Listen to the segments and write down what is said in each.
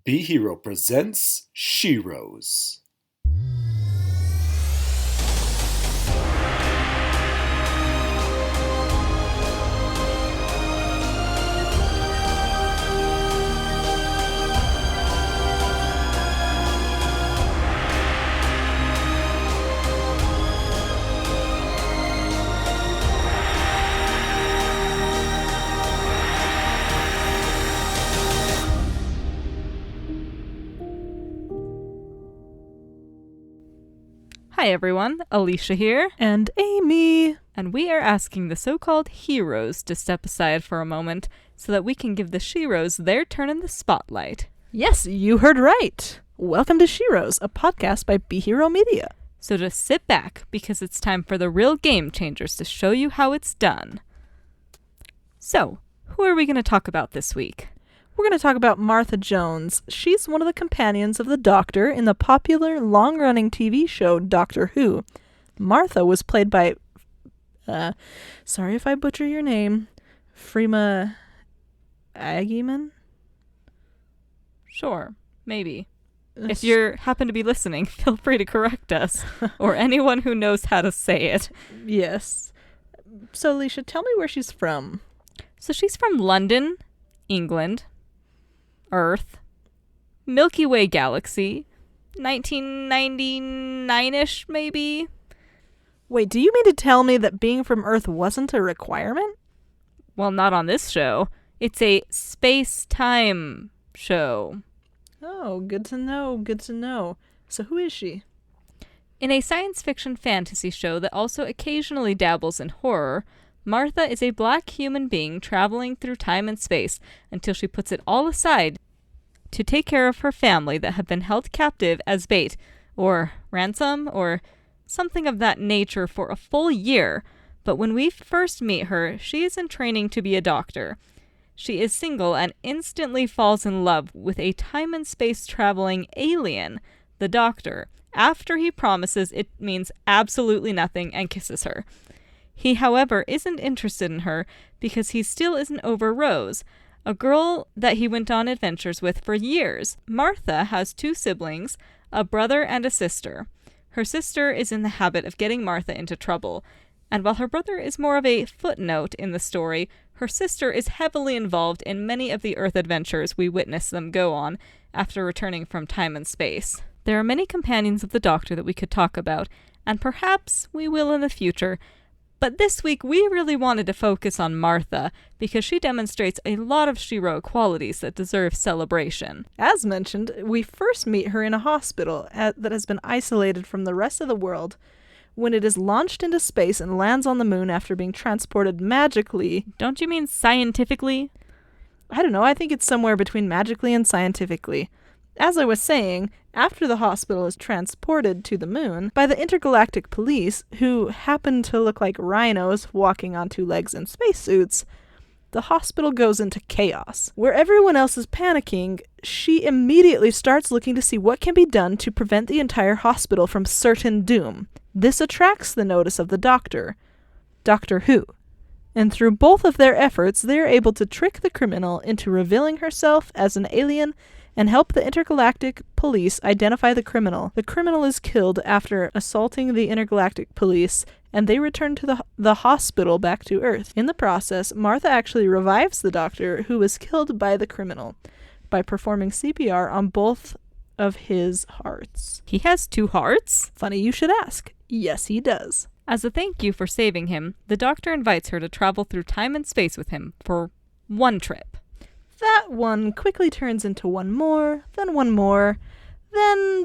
Be Hero presents Sheroes. Hi everyone, Alicia here, And Amy. and we are asking the so-called heroes to step aside for a moment so that we can give the Sheroes their turn in the spotlight. Yes, you heard right. Welcome to Sheroes, a podcast by Be Hero Media. So just sit back, because it's time for the real game changers to show you how it's done. So, who are we going to talk about this week? We're going to talk about Martha Jones. She's one of the companions of the Doctor in the popular long-running TV show Doctor Who. Martha was played by, sorry if I butcher your name, Freema Agyeman? Sure, maybe. If you happen to be listening, feel free to correct us, or anyone who knows how to say it. Yes. So, Alicia, tell me where she's from. So she's from London, England, Earth, Milky Way galaxy, 1999-ish maybe? Wait, do you mean to tell me that being from Earth wasn't a requirement? Well, not on this show. It's a space-time show. Oh, good to know, good to know. So who is she? In a science fiction fantasy show that also occasionally dabbles in horror, Martha is a black human being traveling through time and space until she puts it all aside to take care of her family that have been held captive as bait, or ransom, or something of that nature for a full year. But when we first meet her, she is in training to be a doctor. She is single and instantly falls in love with a time and space traveling alien, the Doctor, after he promises it means absolutely nothing and kisses her. He, however, isn't interested in her because he still isn't over Rose, a girl that he went on adventures with for years. Martha has two siblings, a brother and a sister. Her sister is in the habit of getting Martha into trouble, and while her brother is more of a footnote in the story, her sister is heavily involved in many of the Earth adventures we witness them go on after returning from time and space. There are many companions of the Doctor that we could talk about, and perhaps we will in the future. But this week, we really wanted to focus on Martha, because she demonstrates a lot of Shero qualities that deserve celebration. As mentioned, we first meet her in a hospital that has been isolated from the rest of the world when it is launched into space and lands on the moon after being transported magically. Don't you mean scientifically? I don't know, I think it's somewhere between magically and scientifically. As I was saying, after the hospital is transported to the moon by the intergalactic police, who happen to look like rhinos walking on two legs in spacesuits, the hospital goes into chaos. Where everyone else is panicking, she immediately starts looking to see what can be done to prevent the entire hospital from certain doom. This attracts the notice of the Doctor, Doctor Who, and through both of their efforts, they are able to trick the criminal into revealing herself as an alien and help the intergalactic police identify the criminal. The criminal is killed after assaulting the intergalactic police, and they return to the hospital back to Earth. In the process, Martha actually revives the Doctor, who was killed by the criminal, by performing CPR on both of his hearts. He has two hearts? Funny you should ask. Yes, he does. As a thank you for saving him, the Doctor invites her to travel through time and space with him for one trip. That one quickly turns into one more, then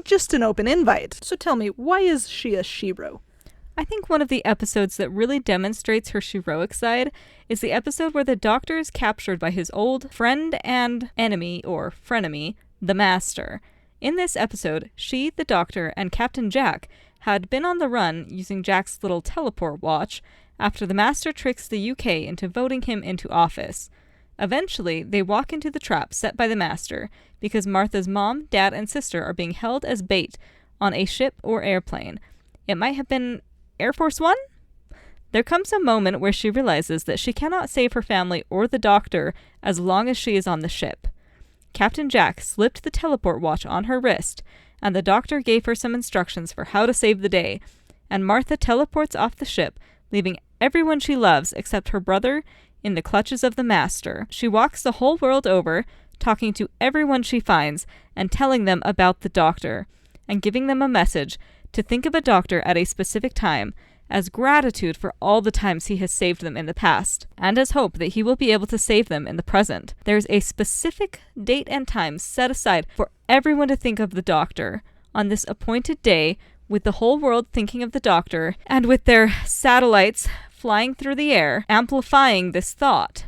just an open invite. So tell me, why is she a Shero? I think one of the episodes that really demonstrates her heroic side is the episode where the Doctor is captured by his old friend and enemy, or frenemy, the Master. In this episode, she, the Doctor, and Captain Jack had been on the run using Jack's little teleport watch after the Master tricks the UK into voting him into office. Eventually, they walk into the trap set by the Master because Martha's mom, dad, and sister are being held as bait on a ship or airplane. It might have been Air Force One? There comes a moment where she realizes that she cannot save her family or the Doctor as long as she is on the ship. Captain Jack slipped the teleport watch on her wrist, and the doctor gave her some instructions for how to save the day, and Martha teleports off the ship, leaving everyone she loves except her brother in the clutches of the Master. She walks the whole world over, talking to everyone she finds and telling them about the doctor, and giving them a message to think of a doctor at a specific time as gratitude for all the times he has saved them in the past, and as hope that he will be able to save them in the present. There's a specific date and time set aside for everyone to think of the doctor on this appointed day, with the whole world thinking of the doctor, and with their satellites flying through the air, amplifying this thought.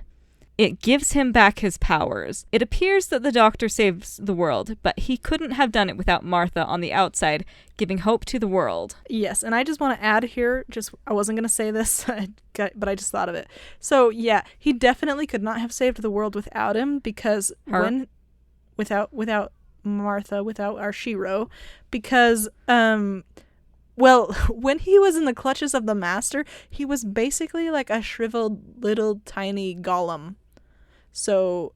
It gives him back his powers. It appears that the doctor saves the world, but he couldn't have done it without Martha on the outside, giving hope to the world. Yes, and I just want to add here, I wasn't going to say this, but I just thought of it. So, yeah, he definitely could not have saved the world without him, because without Martha, without our Shiro, because, well, when he was in the clutches of the Master, he was basically like a shriveled little tiny golem. So,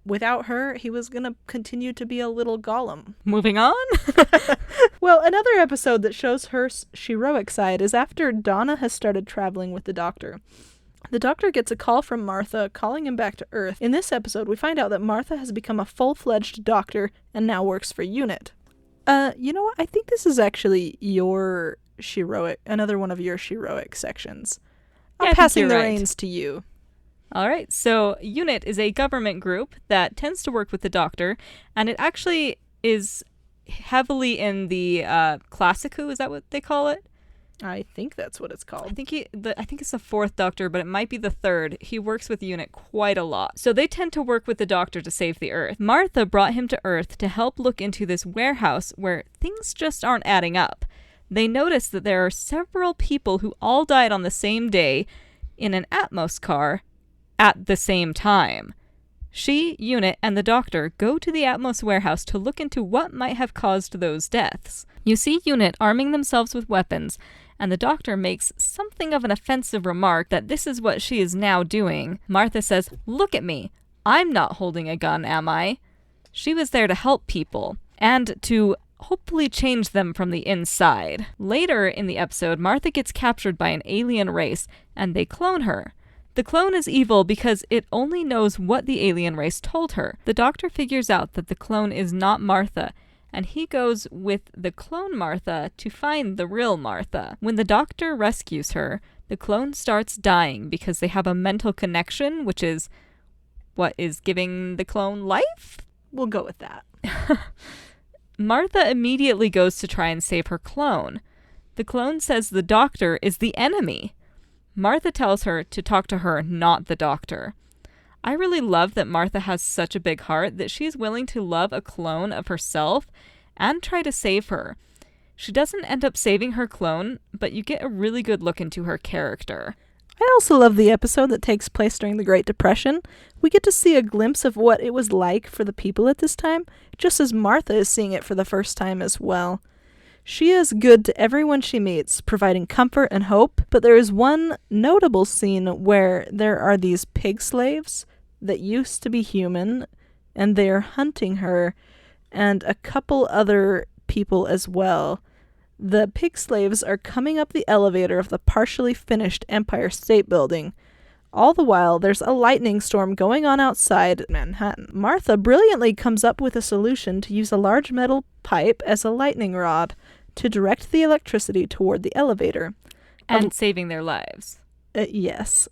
without her, he was going to continue to be a little golem. Moving on. Well, another episode that shows her heroic side is after Donna has started traveling with the doctor. The doctor gets a call from Martha calling him back to Earth. In this episode, we find out that Martha has become a full-fledged doctor and now works for UNIT. You know what? I think this is actually another one of your heroic sections. I'm passing the reins to you. All right, so UNIT is a government group that tends to work with the doctor, and it actually is heavily in the classicu, is that what they call it? I think that's what it's called. I think it's the fourth doctor, but it might be the third. He works with UNIT quite a lot. So they tend to work with the doctor to save the Earth. Martha brought him to Earth to help look into this warehouse where things just aren't adding up. They notice that there are several people who all died on the same day in an Atmos car at the same time. She, UNIT, and the doctor go to the Atmos warehouse to look into what might have caused those deaths. You see UNIT arming themselves with weapons, and the doctor makes something of an offensive remark that this is what she is now doing. Martha says, "Look at me. I'm not holding a gun, am I?" She was there to help people, and to hopefully change them from the inside. Later in the episode, Martha gets captured by an alien race, and they clone her. The clone is evil because it only knows what the alien race told her. The doctor figures out that the clone is not Martha, and he goes with the clone Martha to find the real Martha. When the doctor rescues her, the clone starts dying because they have a mental connection, which is what is giving the clone life? We'll go with that. Martha immediately goes to try and save her clone. The clone says the doctor is the enemy. Martha tells her to talk to her, not the doctor. I really love that Martha has such a big heart that she's willing to love a clone of herself and try to save her. She doesn't end up saving her clone, but you get a really good look into her character. I also love the episode that takes place during the Great Depression. We get to see a glimpse of what it was like for the people at this time, just as Martha is seeing it for the first time as well. She is good to everyone she meets, providing comfort and hope, but there is one notable scene where there are these pig slaves that used to be human, and they're hunting her, and a couple other people as well. The pig slaves are coming up the elevator of the partially finished Empire State Building. All the while, there's a lightning storm going on outside Manhattan. Martha brilliantly comes up with a solution to use a large metal pipe as a lightning rod to direct the electricity toward the elevator. And saving their lives. Yes.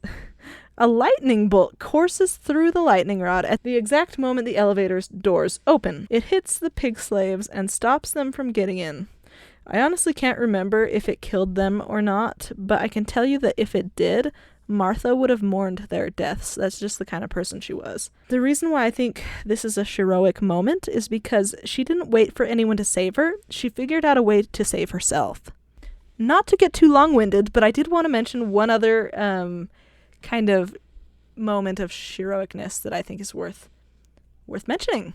A lightning bolt courses through the lightning rod at the exact moment the elevator's doors open. It hits the pig slaves and stops them from getting in. I honestly can't remember if it killed them or not, but I can tell you that if it did, Martha would have mourned their deaths. That's just the kind of person she was. The reason why I think this is a heroic moment is because she didn't wait for anyone to save her. She figured out a way to save herself. Not to get too long-winded, but I did want to mention one other kind of moment of heroicness that I think is worth mentioning.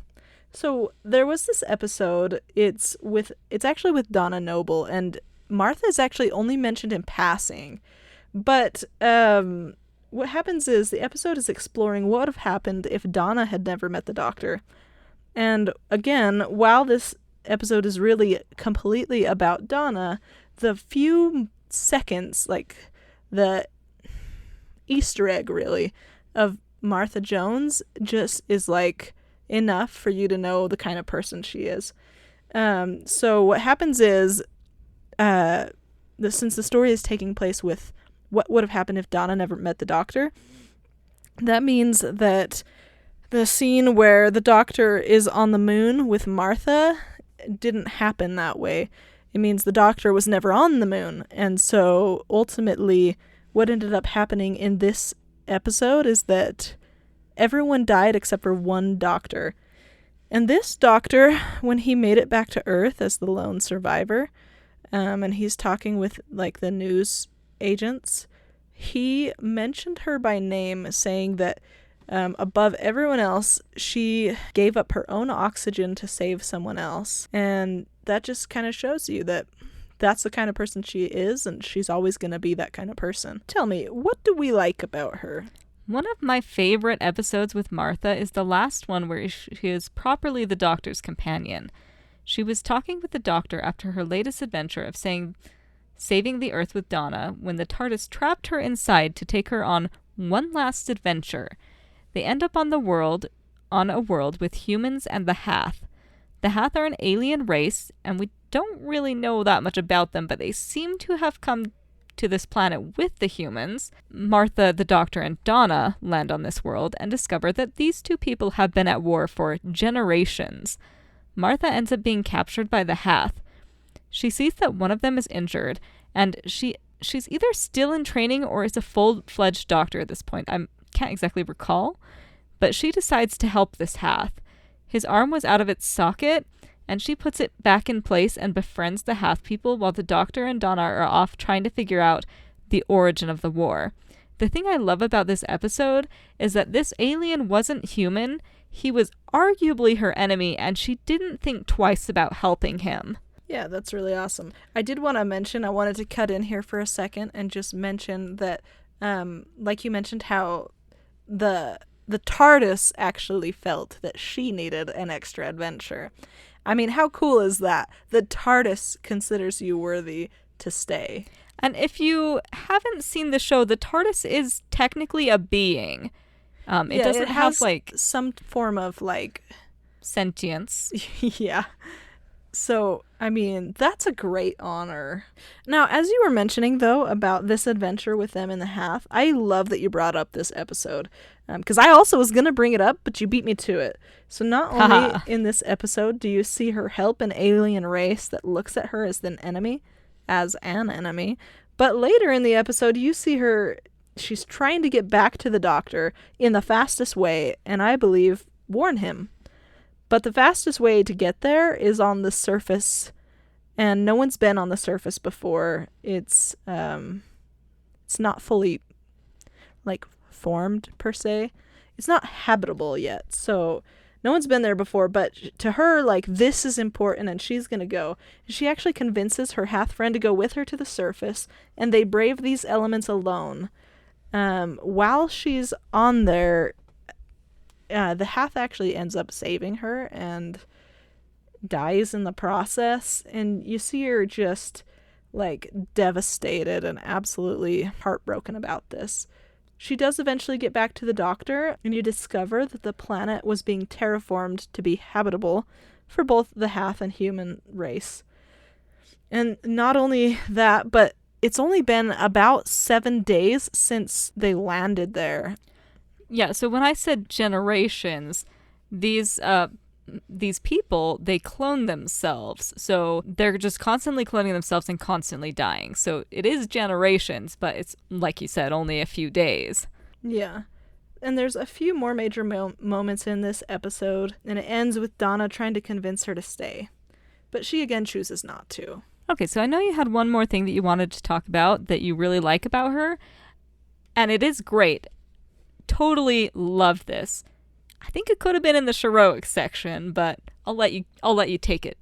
So there was this episode, it's actually with Donna Noble, and Martha is actually only mentioned in passing. But what happens is the episode is exploring what would have happened if Donna had never met the doctor. And again, while this episode is really completely about Donna, the few seconds, like the Easter egg really, of Martha Jones just is like enough for you to know the kind of person she is. So what happens is, since the story is taking place with what would have happened if Donna never met the doctor, that means that the scene where the doctor is on the moon with Martha didn't happen that way. It means the doctor was never on the moon. And so ultimately what ended up happening in this episode is that everyone died except for one doctor. And this doctor, when he made it back to Earth as the lone survivor, and he's talking with like the news agents, he mentioned her by name, saying that above everyone else, she gave up her own oxygen to save someone else. And that just kind of shows you that that's the kind of person she is, and she's always going to be that kind of person. Tell me, what do we like about her? One of my favorite episodes with Martha is the last one where she is properly the doctor's companion. She was talking with the doctor after her latest adventure of saving the Earth with Donna when the TARDIS trapped her inside to take her on one last adventure. They end up on a world with humans and the Hath. The Hath are an alien race, and we don't really know that much about them, but they seem to have come to this planet with the humans. Martha, the doctor, and Donna land on this world and discover that these two people have been at war for generations. Martha ends up being captured by the Hath. She sees that one of them is injured, and she's either still in training or is a full-fledged doctor at this point. I can't exactly recall, but she decides to help this Hath. His arm was out of its socket, and she puts it back in place and befriends the Hath people while the doctor and Donna are off trying to figure out the origin of the war. The thing I love about this episode is that this alien wasn't human. He was arguably her enemy, and she didn't think twice about helping him. Yeah, that's really awesome. I wanted to cut in here for a second and just mention that, like you mentioned, how the TARDIS actually felt that she needed an extra adventure. I mean, how cool is that? The TARDIS considers you worthy to stay. And if you haven't seen the show, the TARDIS is technically a being. It doesn't have like some form of like sentience. Yeah. So, I mean, that's a great honor. Now, as you were mentioning, though, about this adventure with them in the Hath, I love that you brought up this episode. Because I also was going to bring it up, but you beat me to it. So not only in this episode do you see her help an alien race that looks at her as an enemy, but later in the episode you see her, she's trying to get back to the doctor in the fastest way, and I believe warn him. But the fastest way to get there is on the surface, and no one's been on the surface before. It's not fully like formed per se. It's not habitable yet, so no one's been there before. But to her, like, this is important, and she's gonna go. She actually convinces her Hath friend to go with her to the surface, and they brave these elements alone. While she's on there, the Hath actually ends up saving her and dies in the process, and you see her just like devastated and absolutely heartbroken about this. She does eventually get back to the doctor, and you discover that the planet was being terraformed to be habitable for both the Hath and human race. And not only that, but it's only been about 7 days since they landed there. Yeah, so when I said generations, these people, they clone themselves. So they're just constantly cloning themselves and constantly dying. So it is generations, but it's, like you said, only a few days. Yeah. And there's a few more major moments in this episode, and it ends with Donna trying to convince her to stay. But she again chooses not to. Okay, so I know you had one more thing that you wanted to talk about that you really like about her, and it is great. Totally loved this. I think it could have been in the heroic section, but I'll let you take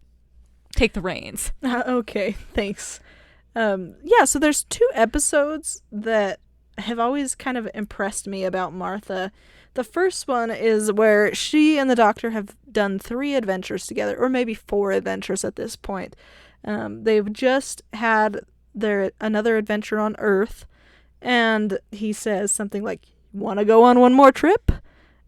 the reins. Okay, thanks. Yeah, so there's 2 episodes that have always kind of impressed me about Martha. The first one is where she and the Doctor have done 3 adventures together, or maybe 4 adventures at this point. They've just had another adventure on Earth, and he says something like, "Want to go on one more trip?"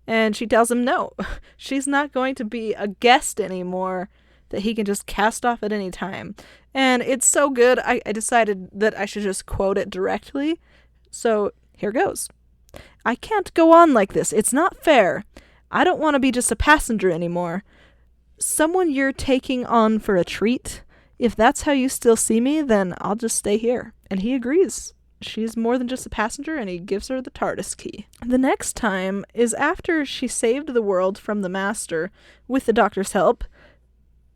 And she tells him no. She's not going to be a guest anymore, that he can just cast off at any time. And it's so good, I decided that I should just quote it directly. So here goes. "I can't go on like this. It's not fair. I don't want to be just a passenger anymore. Someone you're taking on for a treat. If that's how you still see me, then I'll just stay here." And he agrees. She's more than just a passenger, and he gives her the TARDIS key. The next time is after she saved the world from the Master with the Doctor's help.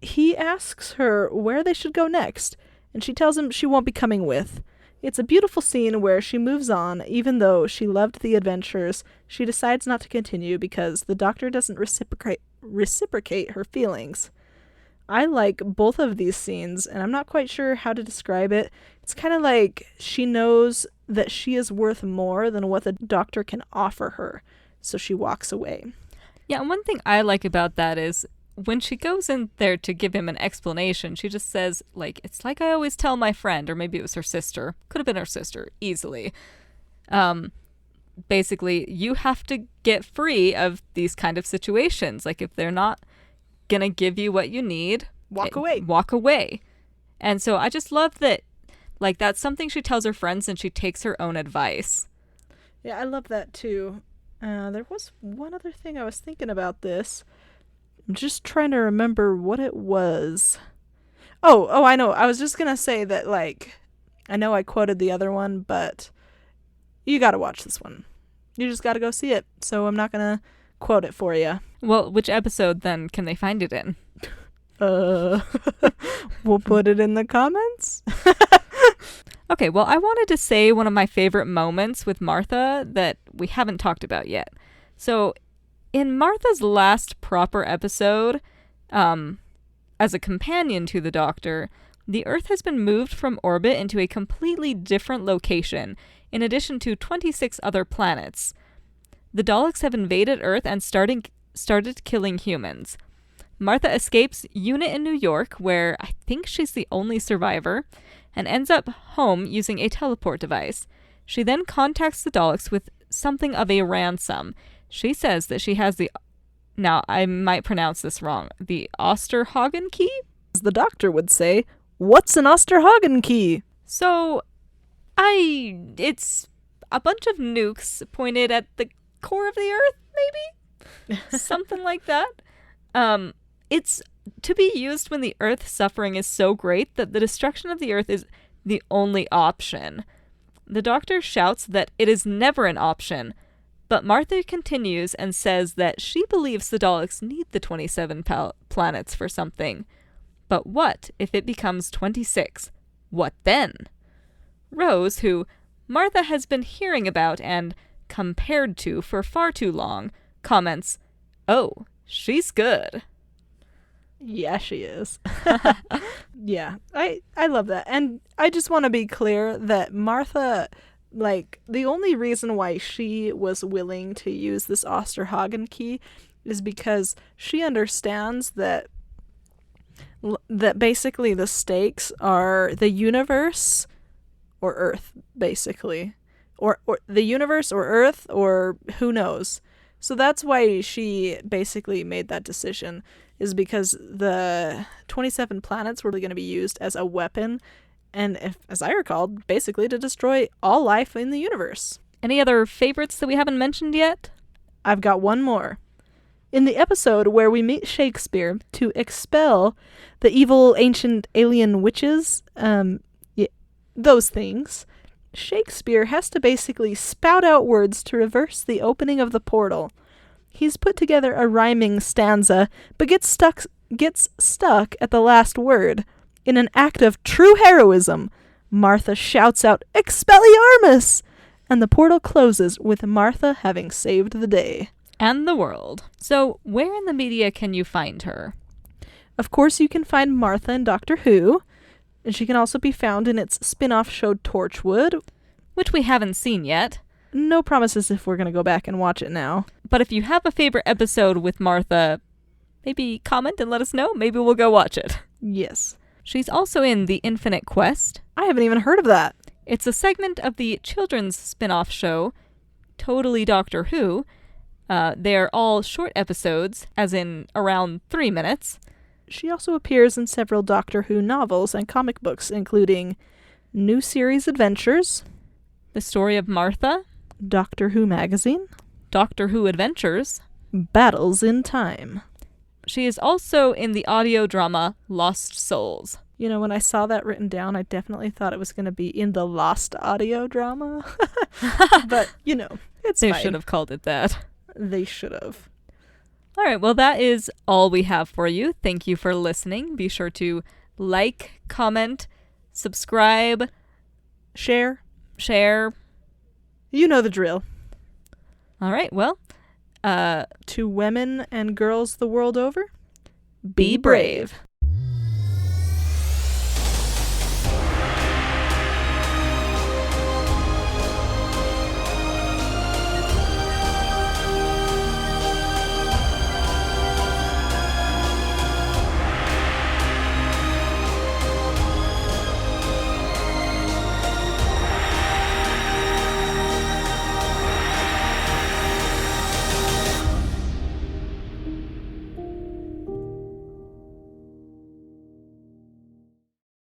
He asks her where they should go next, and she tells him she won't be coming with. It's a beautiful scene where she moves on. Even though she loved the adventures, she decides not to continue because the Doctor doesn't reciprocate her feelings. I like both of these scenes, and I'm not quite sure how to describe it. It's kind of like she knows that she is worth more than what the Doctor can offer her, so she walks away. Yeah, and one thing I like about that is when she goes in there to give him an explanation, she just says, like, "It's like I always tell my friend," or maybe it was her sister. Could have been her sister, easily. Basically, you have to get free of these kind of situations. Like, if they're not gonna give you what you need, Walk away. Walk away. And so I just love that, like, that's something she tells her friends, and she takes her own advice. Yeah, I love that too. There was one other thing I was thinking about this. I'm just trying to remember what it was. Oh, I know. I was just gonna say that, like, I know I quoted the other one, but you gotta watch this one. You just gotta go see it. So I'm not gonna quote it for you. Well, which episode then can they find it in? We'll put it in the comments. Okay, well, I wanted to say one of my favorite moments with Martha that we haven't talked about yet. So, in Martha's last proper episode, as a companion to the Doctor, the Earth has been moved from orbit into a completely different location, in addition to 26 other planets. The Daleks have invaded Earth and started killing humans. Martha escapes Unit in New York, where I think she's the only survivor, and ends up home using a teleport device. She then contacts the Daleks with something of a ransom. She says that she has now I might pronounce this wrong, the Osterhagen key? As the Doctor would say, "What's an Osterhagen key?" So, it's a bunch of nukes pointed at the core of the Earth, maybe? Something like that. It's to be used when the Earth's suffering is so great that the destruction of the Earth is the only option. The Doctor shouts that it is never an option, but Martha continues and says that she believes the Daleks need the 27 planets for something. But what if it becomes 26? What then? Rose, who Martha has been hearing about and compared to for far too long, comments, "Oh, she's good." Yeah, she is. Yeah, I love that. And I just want to be clear that Martha, like, the only reason why she was willing to use this Osterhagen key is because she understands that basically the stakes are the universe or Earth, basically. Or the universe or Earth, or who knows. So that's why she basically made that decision, is because the 27 planets were going to be used as a weapon, and as I recall, basically to destroy all life in the universe. Any other favorites that we haven't mentioned yet? I've got one more. In the episode where we meet Shakespeare to expel the evil ancient alien witches, those things, Shakespeare has to basically spout out words to reverse the opening of the portal. He's put together a rhyming stanza, but gets stuck at the last word. In an act of true heroism, Martha shouts out, "Expelliarmus!" and the portal closes with Martha having saved the day. And the world. So, where in the media can you find her? Of course, you can find Martha in Doctor Who, and she can also be found in its spin-off show Torchwood, which we haven't seen yet. No promises if we're going to go back and watch it now. But if you have a favorite episode with Martha, maybe comment and let us know. Maybe we'll go watch it. Yes. She's also in The Infinite Quest. I haven't even heard of that. It's a segment of the children's spin-off show, Totally Doctor Who. They're all short episodes, as in around 3 minutes. She also appears in several Doctor Who novels and comic books, including New Series Adventures, The Story of Martha, Doctor Who Magazine, Doctor Who Adventures. Battles in Time. She is also in the audio drama Lost Souls. You know, when I saw that written down, I definitely thought it was going to be in the Lost audio drama. But, you know, it's They fine. should have called it that. They should have. All right, well, that is all we have for you. Thank you for listening. Be sure to like, comment, subscribe, Share. share. You know the drill. All right, well, To women and girls the world over, be brave.